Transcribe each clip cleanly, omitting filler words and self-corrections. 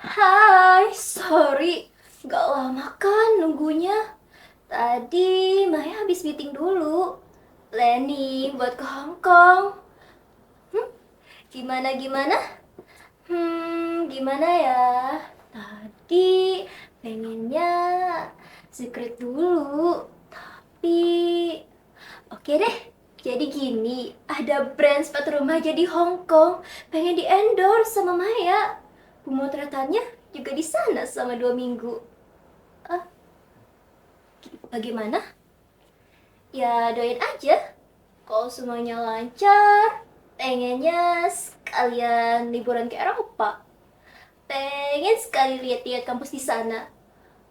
Hai, sorry, gak lama kan nunggunya. Tadi Maya habis meeting dulu. Planning buat ke Hong Kong. Gimana? Gimana ya? Tadi pengennya secret dulu. Tapi oke deh. Jadi gini, ada brand sepatu remaja di Hong Kong. Pengen di endorse sama Maya. Pemotretannya juga di sana selama 2 minggu. Ah, bagaimana? Ya doain aja. Kalau semuanya lancar, pengennya sekalian liburan ke Eropa. Pengen sekali lihat-lihat kampus di sana.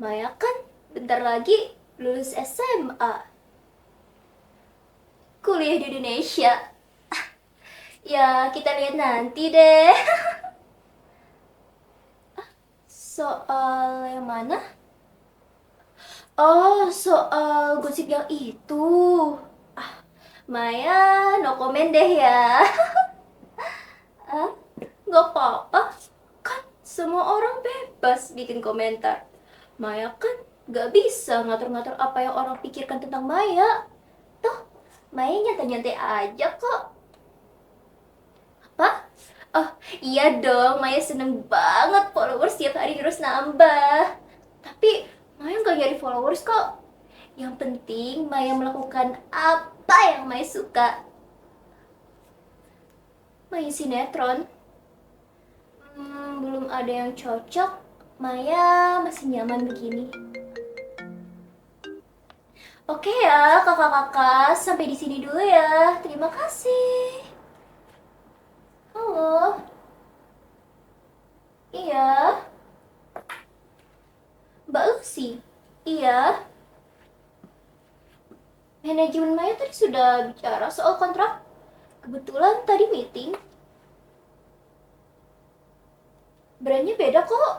Maya kan bentar lagi lulus SMA. Kuliah di Indonesia. Ya, kita lihat nanti deh. Soal yang mana? Oh, soal gosip yang itu. Ah, Maya, no comment deh ya. Ah, nggak apa-apa. Kan semua orang bebas bikin komentar. Maya kan nggak bisa ngatur-ngatur apa yang orang pikirkan tentang Maya. Toh, Maya nyantai-nyantai aja kok. Apa? Oh, iya dong. Maya seneng banget followers tiap hari terus nambah. Tapi Maya nggak nyari followers kok. Yang penting Maya melakukan apa yang Maya suka. Maya sinetron. Belum ada yang cocok. Maya masih nyaman begini. Oke ya, kakak-kakak, sampai di sini dulu ya. Terima kasih. Halo. Iya, Mbak Lucy. Iya, manajemen Maya tadi sudah bicara soal kontrak. Kebetulan tadi meeting. Brandnya beda kok.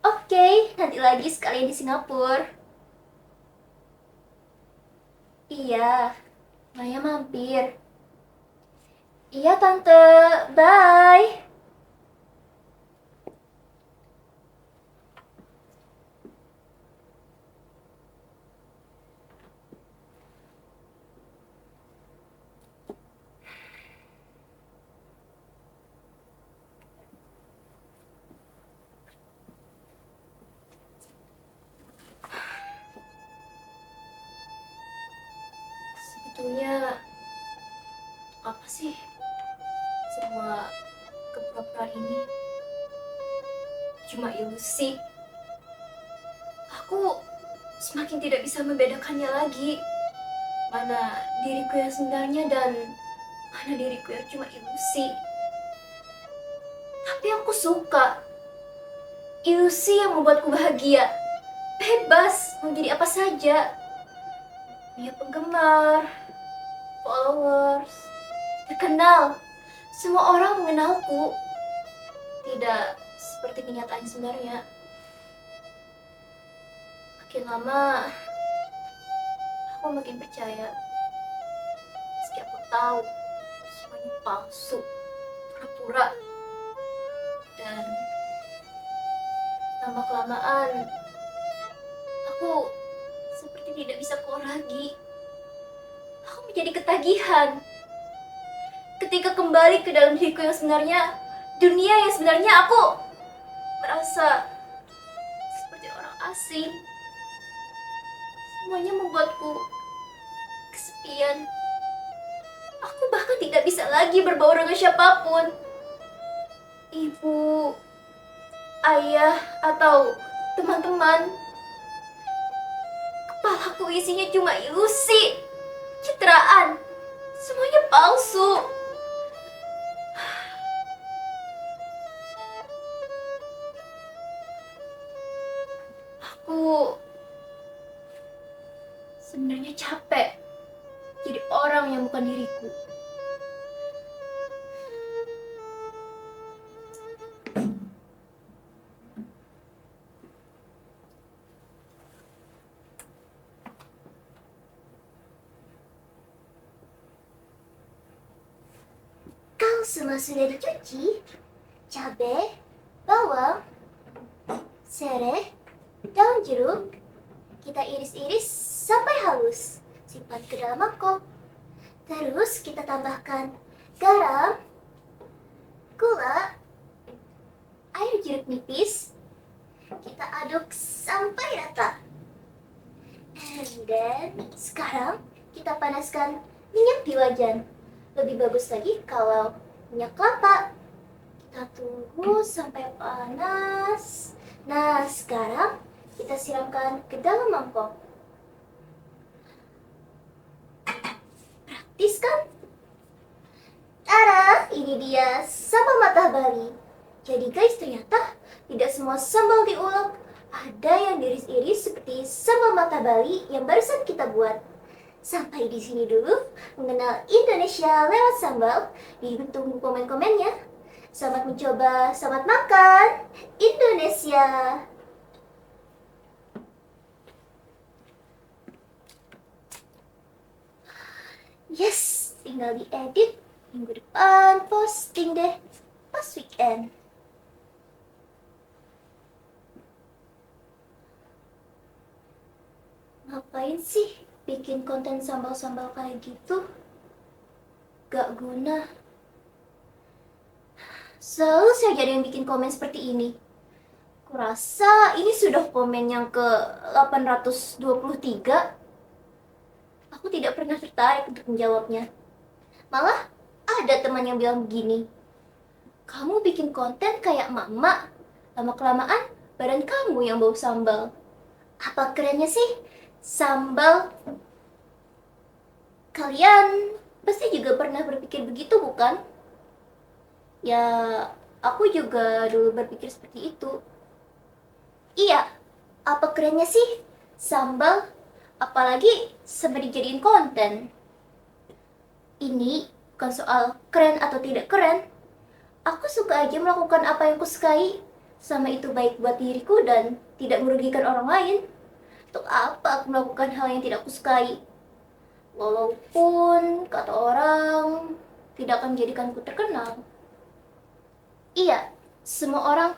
Oke, nanti lagi sekalian di Singapura. Iya, Maya mampir. Iya tante, bye. Sebetulnya apa sih semua kepura-puraan ini? Cuma ilusi. Aku semakin tidak bisa membedakannya lagi. Mana diriku yang sebenarnya dan mana diriku yang cuma ilusi. Tapi aku suka. Ilusi yang membuatku bahagia. Bebas mau jadi apa saja. Punya penggemar, followers, terkenal. Semua orang mengenalku. Tidak seperti kenyataan sebenarnya. Makin lama, aku makin percaya. Meski aku tahu semuanya palsu, pura-pura. Dan lama kelamaan, aku seperti tidak bisa keluar lagi. Aku menjadi ketagihan. Ketika kembali ke dalam diriku yang sebenarnya, dunia yang sebenarnya, aku merasa seperti orang asing. Semuanya membuatku kesepian. Aku bahkan tidak bisa lagi berbaur dengan siapapun. Ibu, ayah, atau teman-teman. Kepalaku isinya cuma ilusi, citraan. Semuanya palsu. Aku sebenarnya capek jadi orang yang bukan diriku. Kau semua sudah dicuci? Cabai, bawang, serai, daun jeruk. Kita iris-iris sampai halus. Simpan ke dalam mangkok. Terus kita tambahkan garam, gula, air jeruk nipis. Kita aduk sampai rata. And then, sekarang kita panaskan minyak di wajan. Lebih bagus lagi kalau minyak kelapa. Kita tunggu sampai panas. Nah, sekarang kita siramkan ke dalam mangkok. Praktis kan? Tada, ini dia sambal mata Bali. Jadi guys, ternyata tidak semua sambal diulek. Ada yang diiris-iris seperti sambal mata Bali yang barusan kita buat. Sampai di sini dulu mengenal Indonesia lewat sambal. Ditunggu komen-komennya. Selamat mencoba, selamat makan Indonesia. Yes, tinggal diedit. Minggu depan posting deh. Pas weekend. Ngapain sih bikin konten sambal-sambal kayak gitu? Gak guna. Selalu saja ada yang bikin komen seperti ini. Kurasa ini sudah komen yang ke 823. Aku tidak pernah tertarik untuk menjawabnya. Malah ada teman yang bilang begini, kamu bikin konten kayak mama, lama-kelamaan badan kamu yang bau sambal. Apa kerennya sih sambal? Kalian pasti juga pernah berpikir begitu, bukan? Ya, aku juga dulu berpikir seperti itu. Iya, apa kerennya sih sambal? Apalagi sampai dijadiin konten. Ini bukan soal keren atau tidak keren. Aku suka aja melakukan apa yang kusukai. Sama itu baik buat diriku dan tidak merugikan orang lain. Untuk apa aku melakukan hal yang tidak kusukai? Walaupun kata orang tidak akan menjadikanku terkenal. Iya, semua orang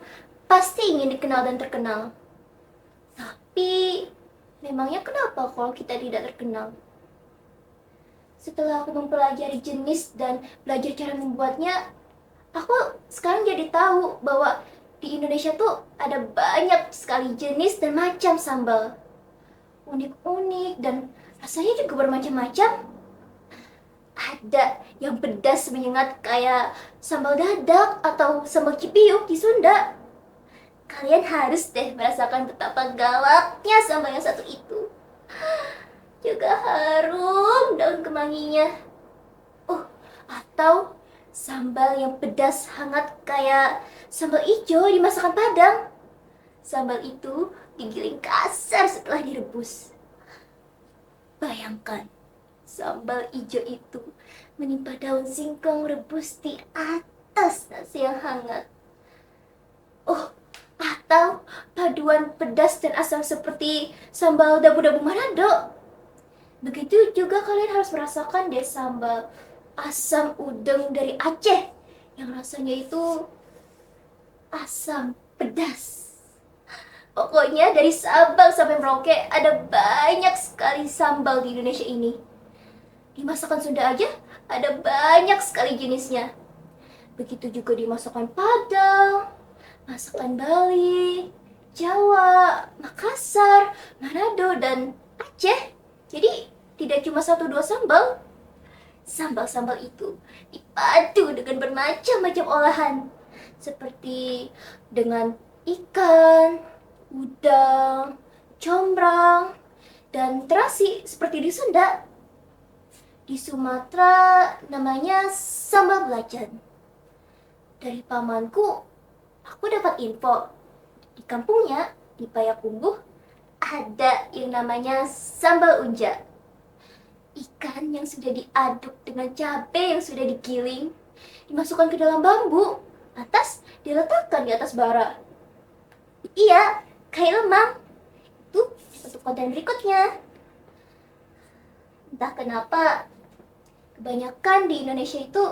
pasti ingin dikenal dan terkenal. Tapi memangnya kenapa kalau kita tidak terkenal? Setelah aku mempelajari jenis dan belajar cara membuatnya, aku sekarang jadi tahu bahwa di Indonesia tuh ada banyak sekali jenis dan macam sambal. Unik-unik dan rasanya juga bermacam-macam. Ada yang pedas menyengat kayak sambal dadak atau sambal cipiuk di Sunda. Kalian harus deh merasakan betapa galaknya sambal yang satu itu. Juga harum daun kemanginya. Atau sambal yang pedas hangat kayak sambal ijo di masakan Padang. Sambal itu digiling kasar setelah direbus. Bayangkan, sambal ijo itu menimpa daun singkong rebus di atas nasi yang hangat. Atau paduan pedas dan asam seperti sambal dabu-dabu Manado. Begitu juga kalian harus merasakan deh sambal asam udang dari Aceh yang rasanya itu asam pedas. Pokoknya dari Sabang sampai Merauke ada banyak sekali sambal di Indonesia ini. Di masakan Sunda aja ada banyak sekali jenisnya. Begitu juga di masakan Padang, masakan Bali, Jawa, Makassar, Manado, dan Aceh. Jadi tidak cuma satu dua sambal. Sambal-sambal itu dipadu dengan bermacam-macam olahan. Seperti dengan ikan, udang, combrang, dan terasi seperti di Sunda. Di Sumatera namanya sambal belacan. Dari pamanku, aku dapat info. Di kampungnya, di Payakumbuh, ada yang namanya sambal unja. Ikan yang sudah diaduk dengan cabai yang sudah digiling, dimasukkan ke dalam bambu, atas diletakkan di atas bara. Iya, kayak lemang. Itu untuk konten berikutnya. Entah kenapa, kebanyakan di Indonesia itu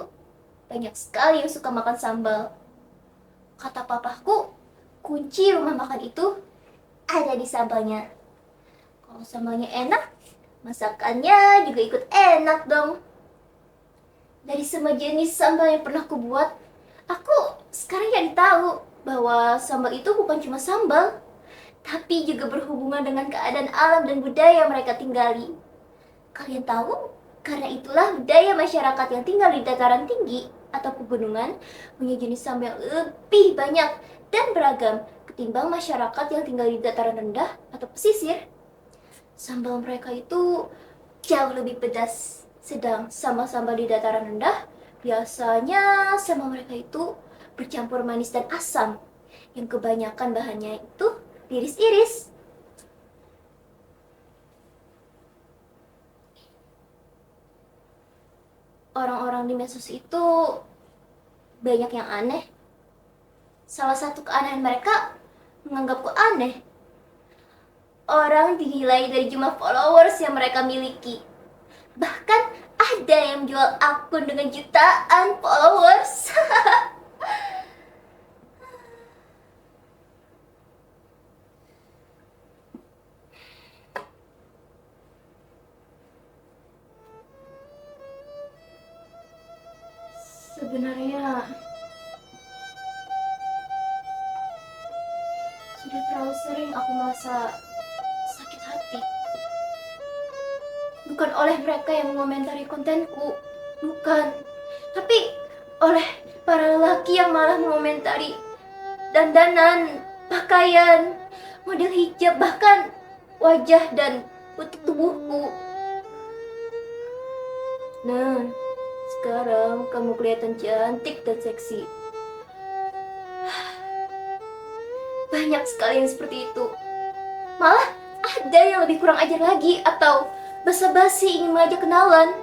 banyak sekali yang suka makan sambal. Kata papaku, kunci rumah makan itu ada di sambalnya. Kalau sambalnya enak, masakannya juga ikut enak dong. Dari semua jenis sambal yang pernah aku buat, aku sekarang jadi tahu bahwa sambal itu bukan cuma sambal, tapi juga berhubungan dengan keadaan alam dan budaya yang mereka tinggali. Kalian tahu? Karena itulah budaya masyarakat yang tinggal di dataran tinggi atau pegunungan punya jenis sambal yang lebih banyak dan beragam ketimbang masyarakat yang tinggal di dataran rendah atau pesisir. Sambal mereka itu jauh lebih pedas. Sedang sambal-sambal di dataran rendah, biasanya sambal mereka itu bercampur manis dan asam, yang kebanyakan bahannya itu iris-iris. Orang-orang di medsos itu banyak yang aneh. Salah satu keanehan mereka menganggapku aneh. Orang dinilai dari jumlah followers yang mereka miliki. Bahkan ada yang jual akun dengan jutaan followers. Sebenarnya sudah terlalu sering aku merasa sakit hati. Bukan oleh mereka yang mengomentari kontenku, bukan. Tapi oleh para lelaki yang malah mengomentari dandanan, pakaian, model hijab, bahkan wajah dan bentuk tubuhku. Nah, sekarang kamu kelihatan cantik dan seksi. Banyak sekali yang seperti itu. Malah ada yang lebih kurang ajar lagi atau basa-basi ingin mengajak kenalan.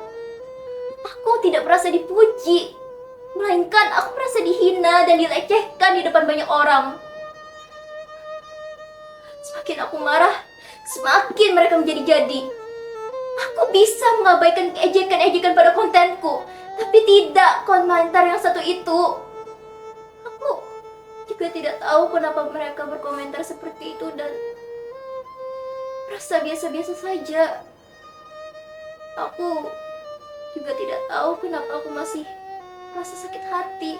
Aku tidak merasa dipuji, melainkan aku merasa dihina dan dilecehkan di depan banyak orang. Semakin aku marah, semakin mereka menjadi-jadi. Aku bisa mengabaikan ejekan-ejekan pada kontenku, tapi tidak komentar yang satu itu. Aku juga tidak tahu kenapa mereka berkomentar seperti itu dan merasa biasa-biasa saja. Aku juga tidak tahu kenapa aku masih merasa sakit hati.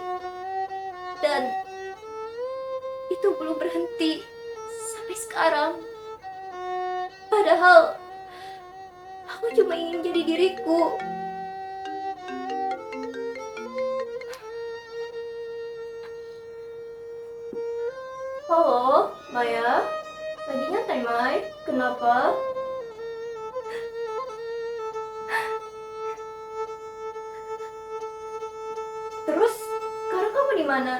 Dan itu belum berhenti sampai sekarang. Padahal aku cuma ingin jadi diriku. Halo, Maya. Lagi nyantai, Mai? Kenapa? Terus, sekarang kamu di mana?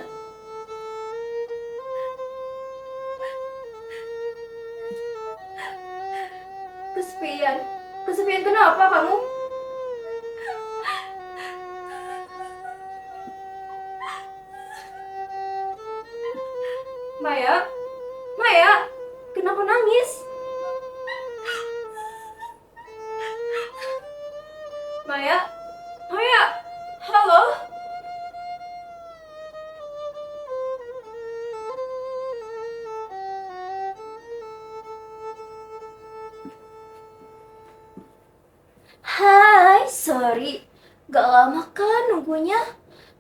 Kesepian. Kesepian kenapa kamu? Maya? Maya? Kenapa nangis? Maya? Maya? Halo? Hai, sorry. Gak lama kan nunggunya?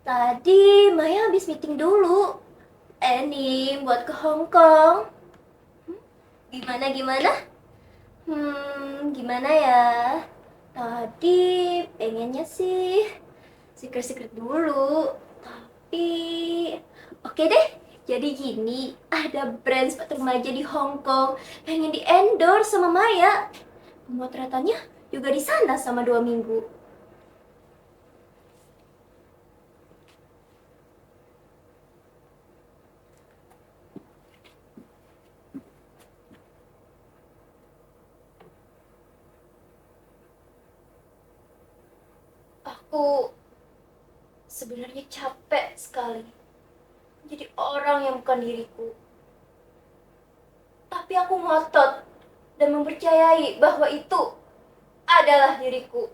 Tadi Maya habis meeting dulu. Nih, buat ke Hong Kong. Gimana? Gimana ya? Tadi pengennya sih secret-secret dulu. Tapi oke deh. Jadi gini, ada brand sepatu remaja di Hong Kong pengen di endorse sama Maya. Pemotretannya juga di sana sama 2 minggu. Aku sebenarnya capek sekali jadi orang yang bukan diriku. Tapi aku ngotot dan mempercayai bahwa itu adalah diriku.